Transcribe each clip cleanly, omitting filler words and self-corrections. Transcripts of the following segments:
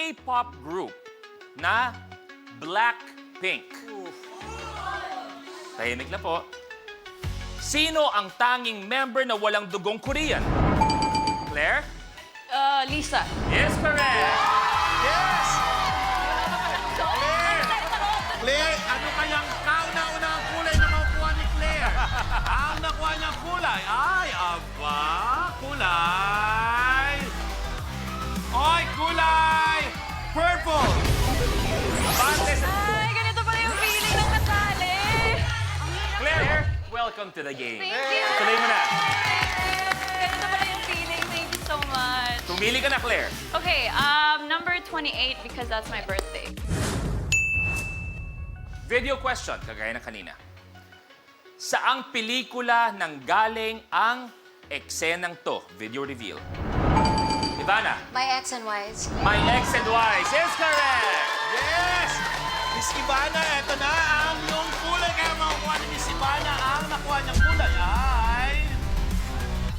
K-pop group na Blackpink. Tahimik na po. Sino ang tanging member na walang dugong Korean? Claire? Lisa. Is correct. Yes! Claire, ano kayang kauna-unang kulay na makuha ni Claire? Ang nakuha niyang kulay ay, aba, kulay. Oy, kulay! Purple! Abante sa... Ay, ganito pala yung feeling ng kasali. Claire, welcome to the game. Thank you. Tuloy mo na. Ganito pala yung feeling. Thank you so much. Tumili ka na, Claire. Okay, number 28 because that's my birthday. Video question, kagaya ng kanina. Saang pelikula nang galing ang eksenang to? Video reveal. Ivana, My X and Y's. My X and Y's is correct! Yes! Miss Ivana, eto na ang yung kulay kaya makukuha ni Miss Ivana. Ang nakuha niyang kulay ay...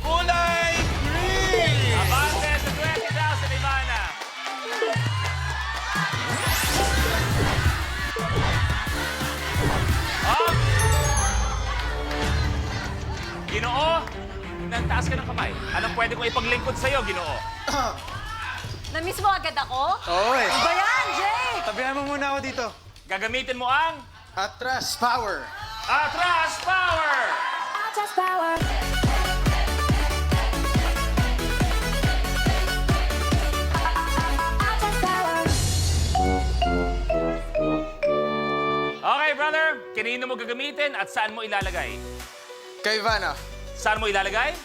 kulay green! Abante sa 20,000, Ivana. Oh! Ginoo, nagtaas ka ng kamay. Anong pwede kong ipaglingkod sa'yo, Ginoo? Na-miss mo agad ako? Oy, Ba yan, Jay? tabihan mo muna ako dito. Gagamitin mo ang Atras power. Atras Power! Okay, brother. Kanino mo gagamitin at saan mo ilalagay? Kay Ivana. Saan mo ilalagay?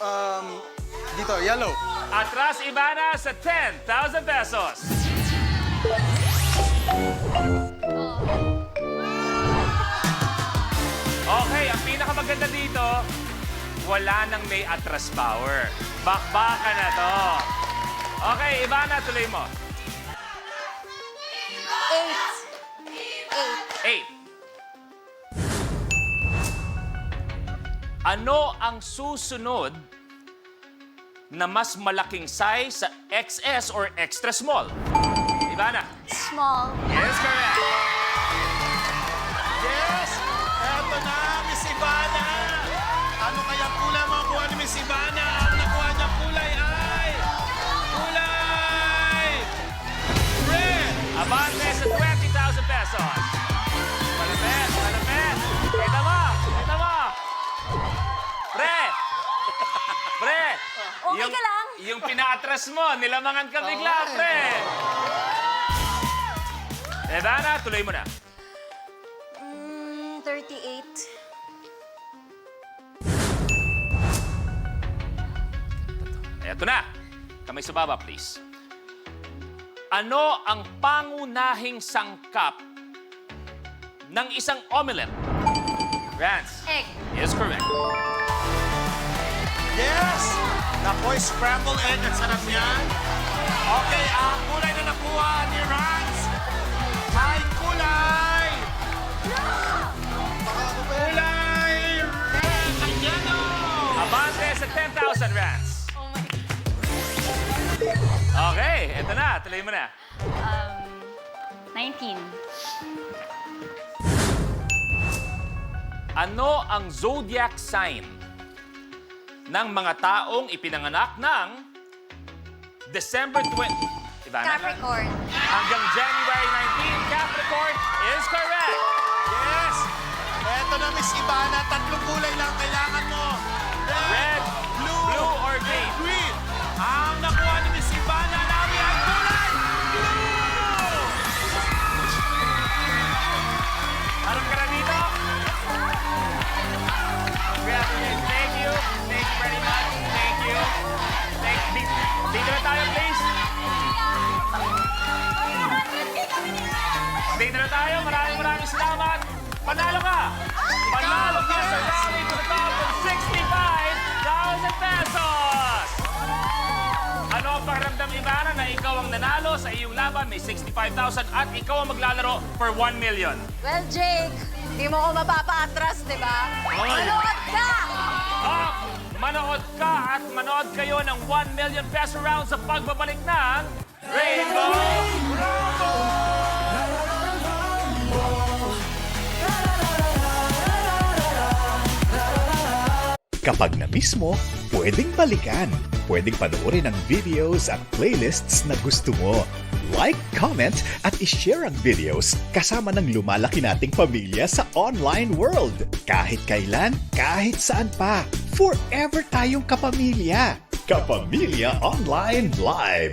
Dito, yellow. Atras, Ivana, sa 10,000 pesos. Okay, ang pinakamaganda dito, wala nang may atras power. Bakbakan na to. Okay, Ivana, tuloy mo. 8. Ano ang susunod na mas malaking size sa XS or extra small? Ivana. Small. Yes, correct. Yes! Eto na, Miss Ivana! Ano kaya kulay makukuha ni Miss Ivana? Ang nakuha niyang kulay ay... kulay... red! Abante sa 20,000 pesos. Malapit, malapit. Kita mo, kita mo. Pre! Pre! Okay ka lang? Yung pina-atras mo, nilamangan ka bigla, pre. Ivana, tuloy mo na. 38. Eto na. Kamay sa baba, please. Ano ang pangunahing sangkap ng isang omelette? Rance. Egg. Is correct. Yes! Nakoy, scrambled egg. Ang sarap niyan. Okay, ang kulay na nakuha ni Rans ay kulay... kulay red at yellow! Abante sa 10,000, Rance. Oh my... Okay, eto na. Tuloy mo na. 19. Ano ang zodiac sign ng mga taong ipinanganak ng December 20... Ivana? Capricorn. Hanggang January 19, Capricorn is correct. Yes! Eto na, Miss Ivana. Tatlong kulay lang kailangan mo. Red, blue, or green? Green. Ang nakuha ni Miss Ivana namin ay kulay blue! Harap ka na dito. Congratulations. Thank you. Thank you very much. Thank you. Dito na tayo, please. Dito na tayo. Maraming salamat. Panalo ka. Panalo ka sa rally to the top of 65,000 pesos. Ano ang pakiramdam, Ivana, na ikaw ang nanalo sa iyong laban? May 65,000 at ikaw ang maglalaro for 1 million. Well, Jake, di mo ko mapapa-atras, di ba? Manood ka! Manood ka at manood kayo ng 1 million peso round sa pagbabalik ng Rainbow Kapag na-miss mo, pwedeng balikan. Pwedeng panoorin ang videos at playlists na gusto mo. Like, comment, at ishare ang videos kasama ng lumalaki nating pamilya sa online world. Kahit kailan, kahit saan pa. Forever tayong kapamilya. Kapamilya Online Live.